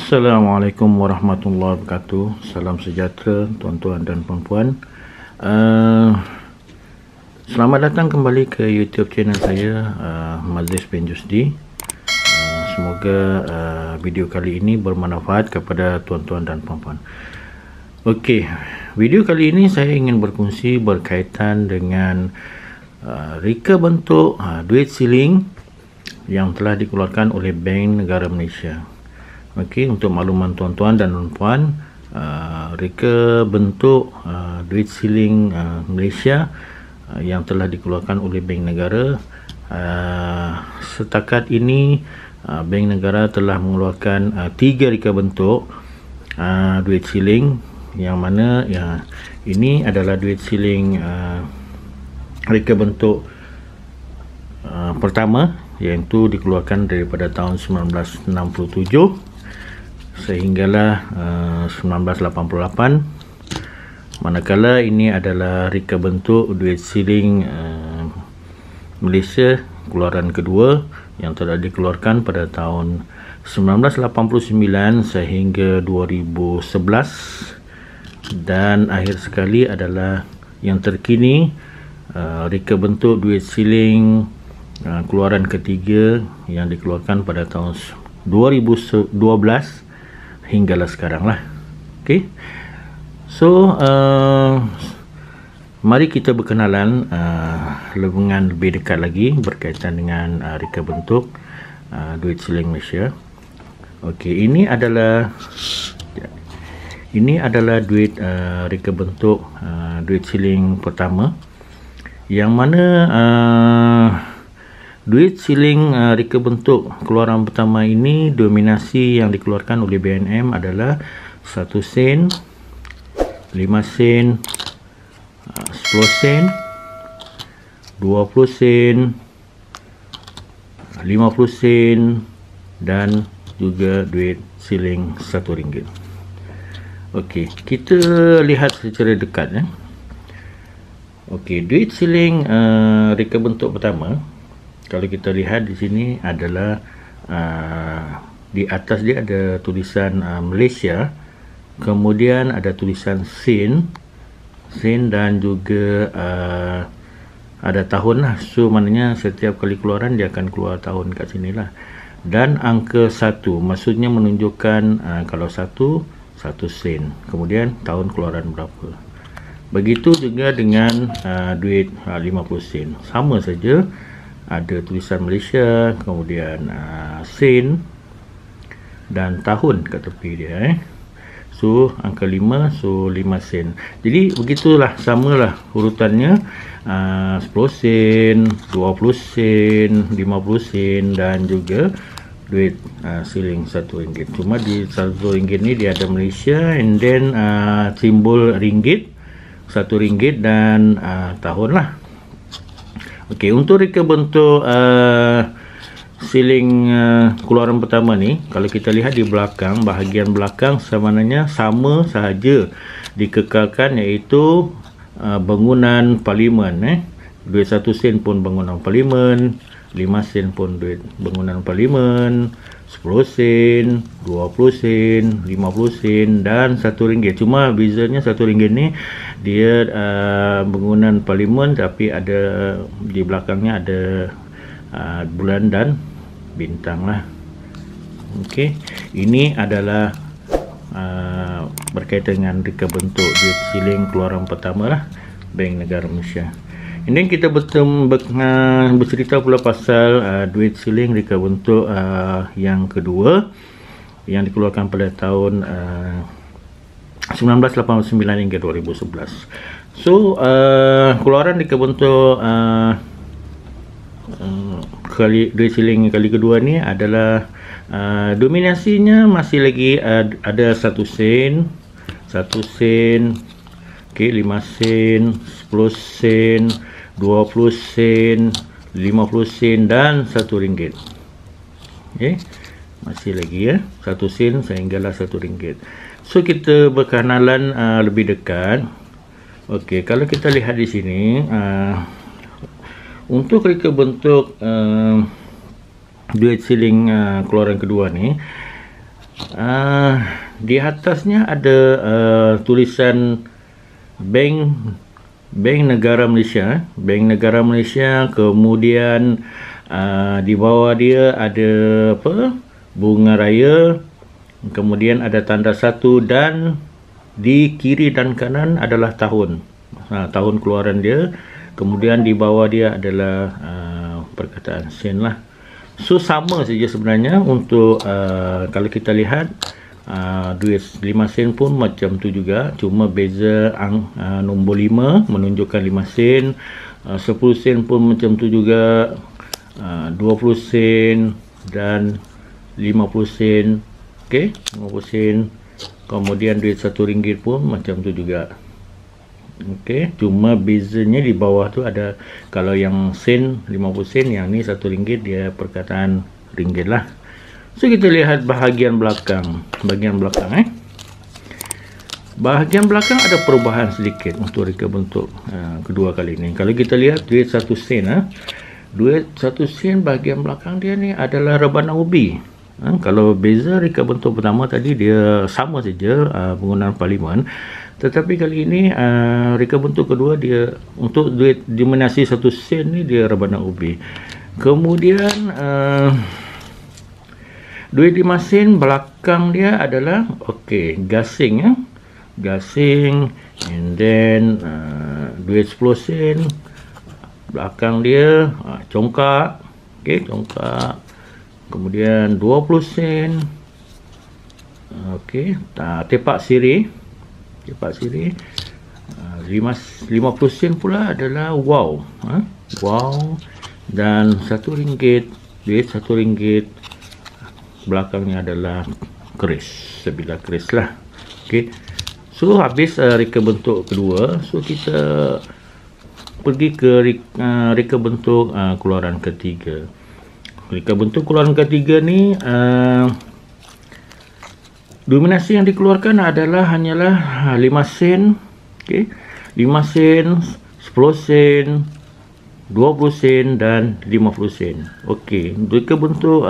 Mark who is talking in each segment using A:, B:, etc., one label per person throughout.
A: Assalamualaikum warahmatullahi wabarakatuh. Salam sejahtera tuan-tuan dan puan-puan. Selamat datang kembali ke YouTube channel saya, Mazlis bin Jusdi. Semoga video kali ini bermanfaat kepada tuan-tuan dan puan-puan. Okey, video kali ini saya ingin berkongsi berkaitan dengan reka bentuk duit siling yang telah dikeluarkan oleh Bank Negara Malaysia. Okey, untuk makluman tuan-tuan dan puan-puan, reka bentuk duit siling Malaysia yang telah dikeluarkan oleh Bank Negara, setakat ini Bank Negara telah mengeluarkan 3 reka bentuk duit siling, yang mana ini adalah duit siling reka bentuk pertama, iaitu dikeluarkan daripada tahun 1967 sehinggalah 1988. Manakala ini adalah reka bentuk duit siling Malaysia keluaran kedua yang telah dikeluarkan pada tahun 1989 sehingga 2011, dan akhir sekali adalah yang terkini reka bentuk duit siling keluaran ketiga yang dikeluarkan pada tahun 2012 hinggalah sekarang lah. Okey, so mari kita berkenalan dengan lebih dekat lagi berkaitan dengan reka bentuk duit siling Malaysia. Okey, ini adalah duit reka bentuk duit siling pertama, yang mana duit siling reka bentuk keluaran pertama ini, dominasi yang dikeluarkan oleh BNM adalah 1 sen, 5 sen, 10 sen, 20 sen, 50 sen, dan juga duit siling RM1. Okey, kita lihat secara dekat ya. Okey, duit siling reka bentuk pertama, kalau kita lihat di sini adalah di atas dia ada tulisan Malaysia, kemudian ada tulisan sen, dan juga ada tahun lah. So maknanya setiap kali keluaran dia akan keluar tahun kat sini lah, dan angka 1 maksudnya menunjukkan kalau 1 sen, kemudian tahun keluaran berapa. Begitu juga dengan duit 50 sen, sama saja, ada tulisan Malaysia, kemudian sen dan tahun kat tepi dia So angka 5, so 5 sen. Jadi begitulah, samalah urutannya, 10 sen, 20 sen, 50 sen, dan juga duit siling RM1. Cuma di RM1 ni dia ada Malaysia, and then simbol ringgit, RM1 dan tahun lah. Okey, untuk reka bentuk siling keluaran pertama ni, kalau kita lihat di belakang, bahagian belakang sebenarnya sama sahaja dikekalkan, iaitu bangunan parlimen. Duit 1 sen pun bangunan parlimen, 5 sen pun duit bangunan parlimen, 10 sen, 20 sen, 50 sen, dan RM1. Cuma bezanya RM1 ni dia bangunan parlimen, tapi ada di belakangnya ada bulan dan bintang lah. Okey, ini adalah berkaitan dengan reka bentuk duit siling keluaran pertama lah, Bank Negara Malaysia. Ini kita bercerita pula pasal duit siling reka bentuk yang kedua yang dikeluarkan pada tahun 1989 hingga 2011. So keluaran reka bentuk duit siling kali kedua ni adalah dominasinya masih lagi ada 1 sen, 1 sen, okey, 5 sen, 10 sen, 20 sen, 50 sen, dan RM1. Okey, masih lagi 1 sen sehinggalah RM1. So kita berkenalan lebih dekat. Okey, kalau kita lihat di sini, untuk reka bentuk duit siling keluaran kedua ni, Di atasnya ada tulisan Bank Negara Malaysia, Bank Negara Malaysia. Kemudian di bawah dia ada bunga raya, kemudian ada tanda satu, dan di kiri dan kanan adalah tahun keluaran dia. Kemudian di bawah dia adalah perkataan sen lah. So sama saja sebenarnya untuk kalau kita lihat duit 5 sen pun macam tu juga, cuma beza nombor 5 menunjukkan 5 sen. 10 sen pun macam tu juga, 20 sen dan 50 sen. Okey, 50 sen. Kemudian duit RM1 pun macam tu juga. Okey, cuma bezanya di bawah tu ada, kalau yang sen 50 sen, yang ni RM1 dia perkataan ringgit lah. So kita lihat bahagian belakang. Bahagian belakang ada perubahan sedikit untuk reka bentuk kedua kali ni. Kalau kita lihat duit 1 sen, duit 1 sen bahagian belakang dia ni adalah rebana ubi. Kalau beza reka bentuk pertama tadi dia sama saja penggunaan parlimen, tetapi kali ini reka bentuk kedua dia untuk duit denominasi 1 sen ni dia rebana ubi. Kemudian duit 5 sen belakang dia adalah gasing, gasing. And then duit 10 sen belakang dia congkak, congkak. Kemudian 20 sen tepak sirih, 50 sen pula adalah wow, dan RM1, duit RM1 belakangnya adalah keris, sebilah keris lah. So habis reka bentuk kedua, so kita pergi ke reka bentuk keluaran ketiga. Reka bentuk keluaran ketiga ni dominasi yang dikeluarkan adalah hanyalah 5 sen, 5 sen, 10 sen, 20 sen dan 50 sen. Reka bentuk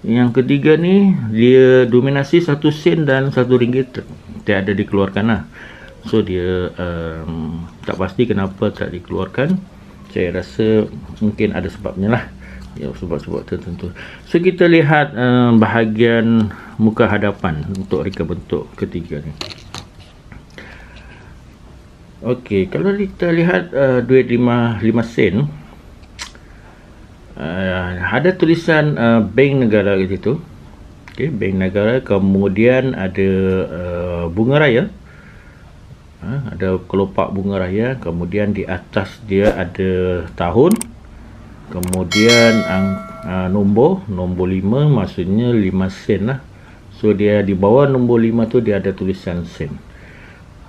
A: yang ketiga ni dia dominasi 1 sen dan RM1 tiada dikeluarkan lah. So dia tak pasti kenapa tak dikeluarkan. Saya rasa mungkin ada sebabnya lah, sebab-sebab tertentu. So kita lihat bahagian muka hadapan untuk reka bentuk ketiga ni. Kalau kita lihat duit 5 sen, ada tulisan Bank Negara di situ. Bank Negara. Kemudian ada bunga raya, ada kelopak bunga raya. Kemudian di atas dia ada tahun. Kemudian nombor 5, maksudnya 5 sen lah. So dia di bawah nombor 5 tu dia ada tulisan sen.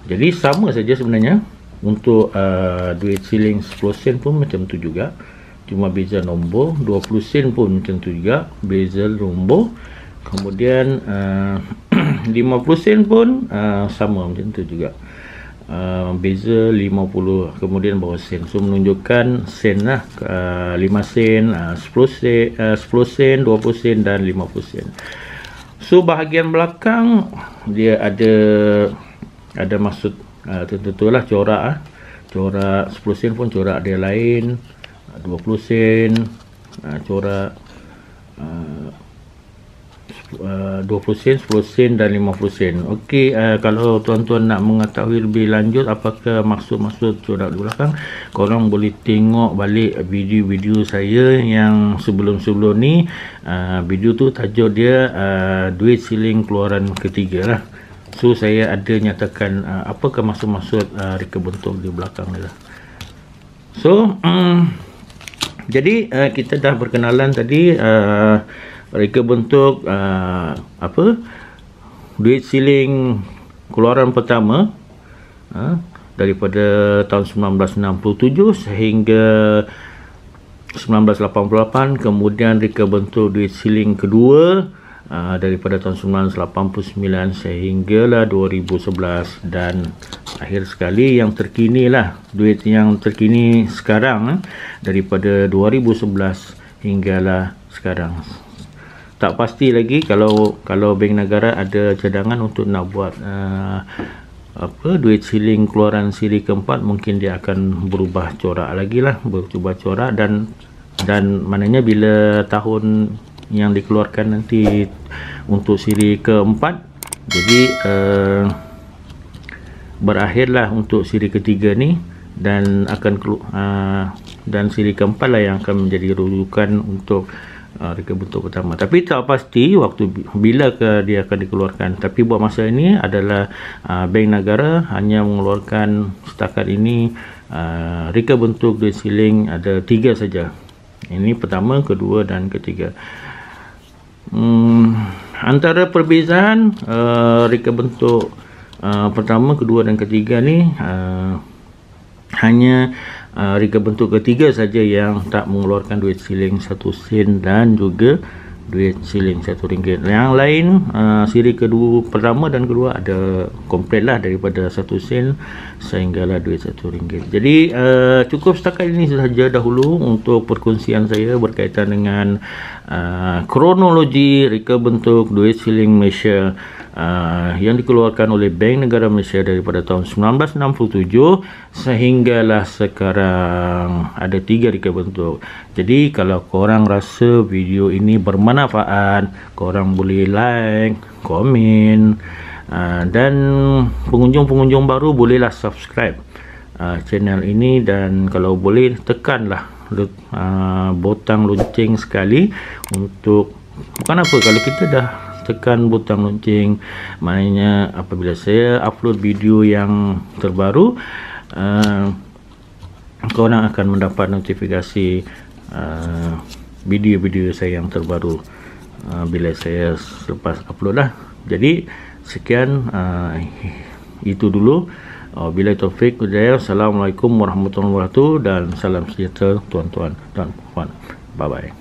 A: Jadi sama saja sebenarnya untuk duit siling 10 sen pun macam tu juga, cuma beza nombor. 20 sen pun macam tu juga, beza nombor. Kemudian 50 sen pun sama macam tu juga, beza 50, kemudian bawah sen. So menunjukkan sen lah, 5 sen, 10 sen, 20 sen dan 50 sen. So bahagian belakang dia ada maksud tertentu lah, corak corak 10 sen pun corak dia lain, 20 sen corak 20 sen, 10 sen dan 50 sen. Kalau tuan-tuan nak mengetahui lebih lanjut apakah maksud-maksud corak di belakang, korang boleh tengok balik video-video saya yang sebelum-sebelum ni. Video tu tajuk dia duit siling keluaran ketiga lah. So saya ada nyatakan apakah maksud-maksud reka bentuk di belakang ni lah. So jadi kita dah berkenalan tadi reka bentuk duit siling keluaran pertama daripada tahun 1967 sehingga 1988. Kemudian reka bentuk duit siling kedua daripada tahun 1989 sehinggalah 2011, dan akhir sekali yang terkini lah, duit yang terkini sekarang daripada 2011 hinggalah sekarang. tak pasti lagi kalau Bank Negara ada cadangan untuk nak buat duit siling keluaran siri keempat, mungkin dia akan berubah corak lagi lah, berubah corak, dan maknanya bila tahun yang dikeluarkan nanti untuk siri keempat, jadi berakhirlah untuk siri ketiga ni, dan akan dan siri keempat lah yang akan menjadi rujukan untuk reka bentuk pertama. Tapi tak pasti waktu bila ke dia akan dikeluarkan. Tapi buat masa ini adalah Bank Negara hanya mengeluarkan setakat ini reka bentuk duit siling ada 3 saja. Ini pertama, kedua dan ketiga. Antara perbezaan reka bentuk pertama, kedua dan ketiga ni hanya reka bentuk ketiga saja yang tak mengeluarkan duit siling 1 sen dan juga duit siling RM1. Yang lain siri kedua, pertama dan kedua ada komplit lah, daripada 1 sen sehinggalah duit RM1. Jadi cukup setakat ini sahaja dahulu untuk perkongsian saya berkaitan dengan kronologi reka bentuk duit siling Malaysia yang dikeluarkan oleh Bank Negara Malaysia daripada tahun 1967 sehinggalah sekarang ada 3 reka bentuk. Jadi kalau korang rasa video ini bermanfaat, korang boleh like, komen, dan pengunjung-pengunjung baru bolehlah subscribe channel ini, dan kalau boleh tekanlah butang lonceng sekali untuk, bukan apa, kalau kita dah tekan butang lonceng, maknanya apabila saya upload video yang terbaru, korang akan mendapat notifikasi video-video saya yang terbaru bila saya selepas upload lah. Jadi sekian, itu dulu. Bila taufik hidayah. Assalamualaikum warahmatullahi wabarakatuh dan salam sejahtera tuan-tuan dan puan. Bye bye.